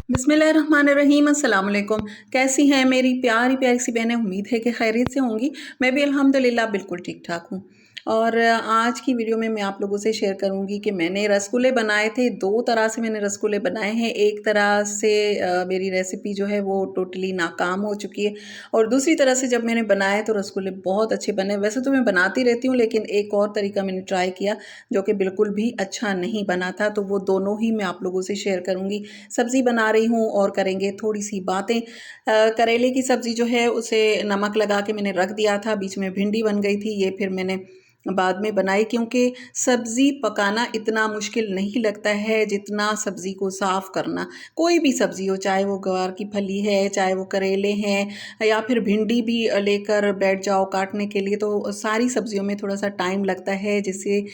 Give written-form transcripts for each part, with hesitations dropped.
बिस्मिल्लाहिर्रहमानिर्रहीम अस्सलाम वालेकुम। कैसी हैं मेरी प्यारी प्यारी सी बहनें? उम्मीद है कि खैरियत से होंगी। मैं भी अल्हम्दुलिल्लाह बिल्कुल ठीक ठाक हूँ। और आज की वीडियो में मैं आप लोगों से शेयर करूँगी कि मैंने रसगुल्ले बनाए थे। 2 तरह से मैंने रसगुल्ले बनाए हैं। एक तरह से मेरी रेसिपी जो है वो टोटली नाकाम हो चुकी है, और दूसरी तरह से जब मैंने बनाए तो रसगुल्ले बहुत अच्छे बने। वैसे तो मैं बनाती रहती हूँ, लेकिन एक और तरीका मैंने ट्राई किया जो कि बिल्कुल भी अच्छा नहीं बना था, तो वो दोनों ही मैं आप लोगों से शेयर करूँगी। सब्ज़ी बना रही हूँ और करेंगे थोड़ी-सी बातें। करेले की सब्ज़ी जो है उसे नमक लगा के मैंने रख दिया था, बीच में भिंडी बन गई थी, ये फिर मैंने बाद में बनाई, क्योंकि सब्ज़ी पकाना इतना मुश्किल नहीं लगता है जितना सब्ज़ी को साफ़ करना। कोई भी सब्ज़ी हो, चाहे वो गवार की फली है, चाहे वो करेले हैं, या फिर भिंडी भी लेकर बैठ जाओ काटने के लिए, तो सारी सब्ज़ियों में थोड़ा-सा टाइम लगता है, जिससे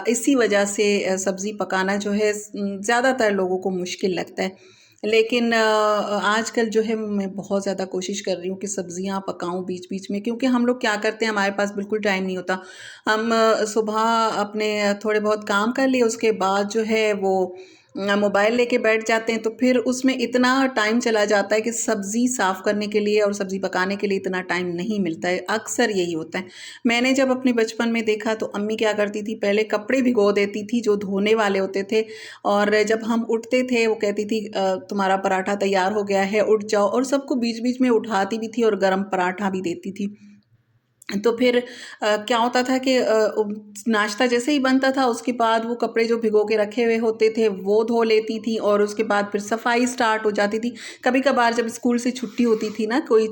इसी वजह से सब्ज़ी पकाना जो है ज़्यादातर लोगों को मुश्किल लगता है। लेकिन आजकल जो है मैं बहुत ज़्यादा कोशिश कर रही हूँ कि सब्ज़ियाँ पकाऊँ बीच-बीच में, क्योंकि हम लोग क्या करते हैं, हमारे पास बिल्कुल टाइम नहीं होता। हम सुबह अपने थोड़े बहुत काम कर लिए, उसके बाद जो है वो मोबाइल लेके बैठ जाते हैं, तो फिर उसमें इतना टाइम चला जाता है कि सब्ज़ी साफ़ करने के लिए और सब्ज़ी पकाने के लिए इतना टाइम नहीं मिलता है। अक्सर यही होता है। मैंने जब अपने बचपन में देखा तो अम्मी क्या करती थी, पहले कपड़े भिगो देती थी जो धोने वाले होते थे, और जब हम उठते थे वो कहती थी तुम्हारा पराठा तैयार हो गया है, उठ जाओ, और सबको बीच-बीच में उठाती भी थी और गरम पराठा भी देती थी। तो फिर क्या होता था कि नाश्ता जैसे ही बनता था, उसके बाद वो कपड़े जो भिगो के रखे हुए होते थे वो धो लेती थी, और उसके बाद फिर सफाई स्टार्ट हो जाती थी। कभी-कभार जब स्कूल से छुट्टी होती थी ना, कोई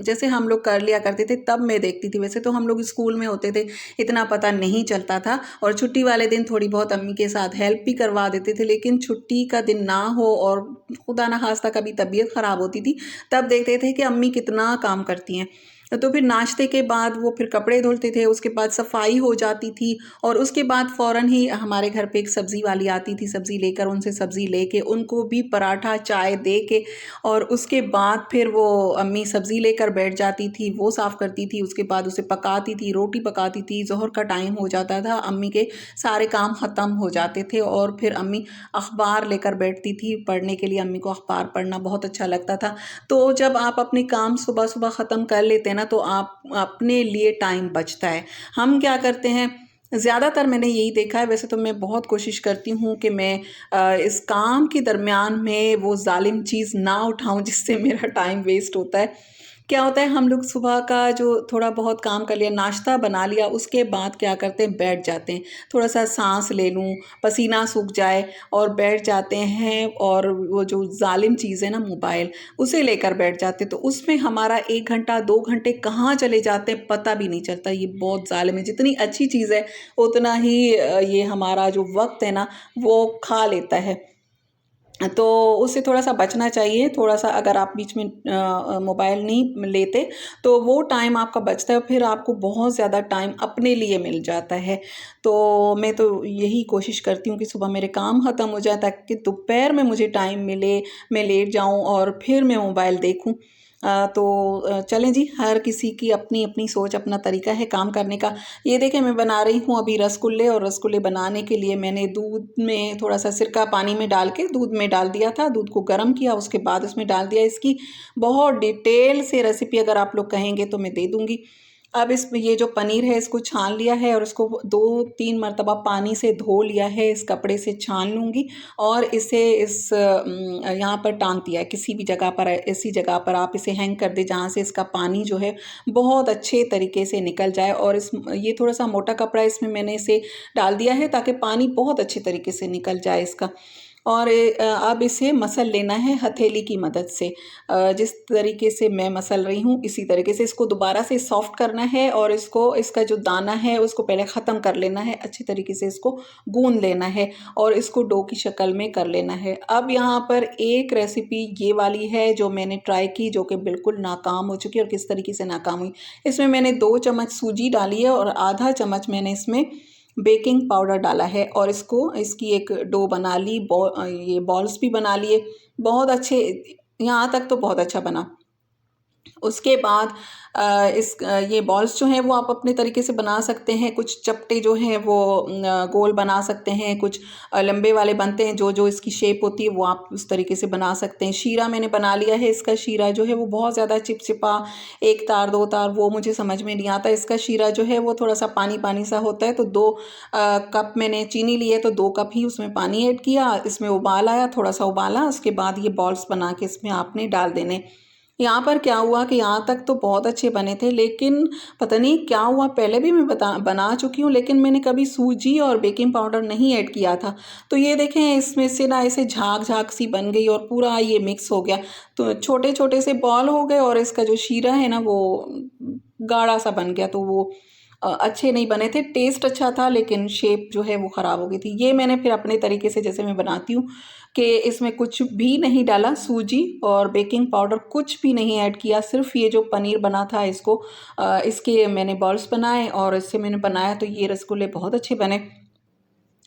जैसे हम लोग कर लिया करते थे, तब मैं देखती थी। वैसे तो हम लोग स्कूल में होते थे, इतना पता नहीं चलता था, और छुट्टी वाले दिन थोड़ी बहुत अम्मी के साथ हेल्प भी करवा देते थे। लेकिन छुट्टी का दिन ना हो और खुदा ना खास्ता कभी तबीयत ख़राब होती थी, तब देखते थे कि अम्मी कितना काम करती हैं। तो फिर नाश्ते के बाद वो फिर कपड़े धुलते थे, उसके बाद सफाई हो जाती थी, और उसके बाद फ़ौरन ही हमारे घर पे एक सब्ज़ी वाली आती थी, सब्ज़ी लेकर, उनसे सब्ज़ी लेके उनको भी पराठा चाय दे के, और उसके बाद फिर वो अम्मी सब्ज़ी लेकर बैठ जाती थी, वो साफ़ करती थी, उसके बाद उसे पकाती थी, रोटी पकाती थी। ज़ोहर का टाइम हो जाता था, अम्मी के सारे काम ख़त्म हो जाते थे, और फिर अम्मी अखबार लेकर बैठती थी पढ़ने के लिए। अम्मी को अखबार पढ़ना बहुत अच्छा लगता था। तो जब आप अपने काम सुबह-सुबह ख़त्म कर लेते हैं ना, तो आप अपने लिए टाइम बचता है। हम क्या करते हैं, ज़्यादातर मैंने यही देखा है, वैसे तो मैं बहुत कोशिश करती हूँ कि मैं इस काम के दरमियान में वो ज़ालिम चीज़ ना उठाऊँ जिससे मेरा टाइम वेस्ट होता है। क्या होता है, हम लोग सुबह का जो थोड़ा बहुत काम कर लिया, नाश्ता बना लिया, उसके बाद क्या करते हैं, बैठ जाते हैं। थोड़ा-सा साँस ले लूँ, पसीना सूख जाए, और बैठ जाते हैं, और वो जो ज़ालिम चीज़ है ना मोबाइल, उसे लेकर बैठ जाते हैं। तो उसमें हमारा 1 घंटा 2 घंटे कहाँ चले जाते हैं पता भी नहीं चलता। ये बहुत ज़ालिम है। जितनी अच्छी चीज़ है उतना ही ये हमारा जो वक़्त है ना वो खा लेता है। तो उससे थोड़ा-सा बचना चाहिए। थोड़ा-सा अगर आप बीच में मोबाइल नहीं लेते, तो वो टाइम आपका बचता है, फिर आपको बहुत ज़्यादा टाइम अपने लिए मिल जाता है। तो मैं तो यही कोशिश करती हूँ कि सुबह मेरे काम ख़त्म हो जाए, ताकि दोपहर में मुझे टाइम मिले, मैं लेट जाऊँ और फिर मैं मोबाइल देखूँ। तो चलें जी, हर किसी की अपनी-अपनी सोच, अपना तरीका है काम करने का। ये देखें, मैं बना रही हूँ अभी रसगुल्ले, और रसगुल्ले बनाने के लिए मैंने दूध में थोड़ा-सा सिरका पानी में डाल के दूध में डाल दिया था, दूध को गर्म किया, उसके बाद उसमें डाल दिया। इसकी बहुत डिटेल से रेसिपी अगर आप लोग कहेंगे तो मैं दे दूँगी। अब इसमें ये जो पनीर है इसको छान लिया है, और इसको 2-3 मरतबा पानी से धो लिया है, इस कपड़े से छान लूँगी, और इसे यहाँ पर टाँग दिया है किसी भी जगह पर। ऐसी जगह पर आप इसे हैंग कर दें जहाँ से इसका पानी जो है बहुत अच्छे तरीके से निकल जाए, और ये थोड़ा-सा मोटा कपड़ा है, इसमें मैंने इसे डाल दिया है ताकि पानी बहुत अच्छे तरीके से निकल जाए इसका। और अब इसे मसल लेना है हथेली की मदद से। जिस तरीके से मैं मसल रही हूँ इसी तरीके से इसको दोबारा से सॉफ्ट करना है, और इसका जो दाना है उसको पहले ख़त्म कर लेना है, अच्छे तरीके से इसको गूँध लेना है, और इसको डो की शक्ल में कर लेना है। अब यहाँ पर एक रेसिपी ये वाली है जो मैंने ट्राई की, जो कि बिल्कुल नाकाम हो चुकी है। और किस तरीके से नाकाम हुई, इसमें मैंने 2 चम्मच सूजी डाली है, और आधा चम्मच मैंने इसमें बेकिंग पाउडर डाला है, और इसकी एक डो बना ली, ये बॉल्स भी बना लिए। बहुत अच्छे, यहाँ तक तो बहुत अच्छा बना। उसके बाद ये बॉल्स जो हैं वो आप अपने तरीके से बना सकते हैं। कुछ चपटे जो हैं वो गोल बना सकते हैं, कुछ लंबे वाले बनते हैं, जो जो इसकी शेप होती है वो आप उस तरीके से बना सकते हैं। शीरा मैंने बना लिया है। इसका शीरा जो है वो बहुत ज़्यादा चिपचिपा, एक तार दो तार, वो मुझे समझ में नहीं आता। इसका शीरा जो है वो थोड़ा सा पानी पानी सा होता है। तो 2 कप मैंने चीनी लिए, तो 2 कप ही उसमें पानी ऐड किया, इसमें उबाल आया, थोड़ा सा उबाला, उसके बाद ये बॉल्स बना के इसमें आपने डाल देने। यहाँ पर क्या हुआ कि यहाँ तक तो बहुत अच्छे बने थे, लेकिन पता नहीं क्या हुआ, पहले भी मैं बना चुकी हूँ, लेकिन मैंने कभी सूजी और बेकिंग पाउडर नहीं ऐड किया था। तो ये देखें, इसमें से ना ऐसे झाग झाग सी बन गई और पूरा ये मिक्स हो गया। तो छोटे छोटे से बॉल हो गए और इसका जो शीरा है ना वो गाढ़ा सा बन गया। तो वो अच्छे नहीं बने थे। टेस्ट अच्छा था लेकिन शेप जो है वो ख़राब हो गई थी। ये मैंने फिर अपने तरीके से, जैसे मैं बनाती हूँ, कि इसमें कुछ भी नहीं डाला, सूजी और बेकिंग पाउडर कुछ भी नहीं ऐड किया, सिर्फ ये जो पनीर बना था इसको इसके मैंने बॉल्स बनाए और इससे मैंने बनाया, तो ये रसगुल्ले बहुत अच्छे बने।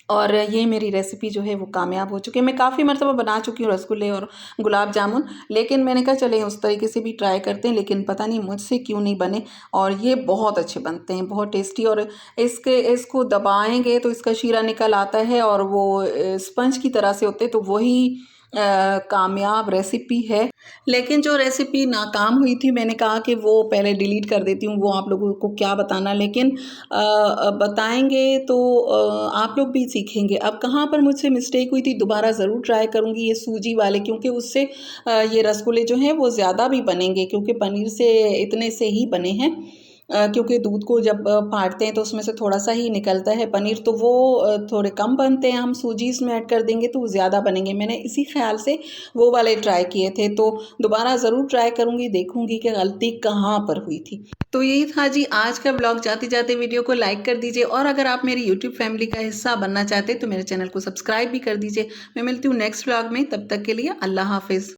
और ये मेरी रेसिपी जो है वो कामयाब हो चुकी है। मैं काफ़ी मरतबा बना चुकी हूँ रसगुल्ले और गुलाब जामुन, लेकिन मैंने कहा चलें उस तरीके से भी ट्राई करते हैं, लेकिन पता नहीं मुझसे क्यों नहीं बने। और ये बहुत अच्छे बनते हैं, बहुत टेस्टी। और इसको दबाएंगे तो इसका शीरा निकल आता है और वो स्पंज की तरह से होते हैं। तो वही कामयाब रेसिपी है। लेकिन जो रेसिपी नाकाम हुई थी, मैंने कहा कि वो पहले डिलीट कर देती हूँ, वो आप लोगों को क्या बताना, लेकिन बताएंगे तो आप लोग भी सीखेंगे। अब कहाँ पर मुझसे मिस्टेक हुई थी, दोबारा ज़रूर ट्राई करूँगी ये सूजी वाले, क्योंकि उससे ये रसगुल्ले जो हैं वो ज़्यादा भी बनेंगे, क्योंकि पनीर से इतने से ही बने हैं। क्योंकि दूध को जब फाड़ते हैं तो उसमें से थोड़ा सा ही निकलता है पनीर, तो वो थोड़े कम बनते हैं। हम सूजी इसमें ऐड कर देंगे तो वो ज़्यादा बनेंगे। मैंने इसी ख्याल से वो वाले ट्राई किए थे, तो दोबारा ज़रूर ट्राई करूँगी, देखूँगी कि गलती कहाँ पर हुई थी। तो यही था जी आज का ब्लॉग। जाते जाते वीडियो को लाइक कर दीजिए, और अगर आप मेरी यूट्यूब फैमिली का हिस्सा बनना चाहते हैं तो मेरे चैनल को सब्सक्राइब भी कर दीजिए। मैं मिलती हूँ नेक्स्ट ब्लॉग में, तब तक के लिए अल्लाह हाफिज़।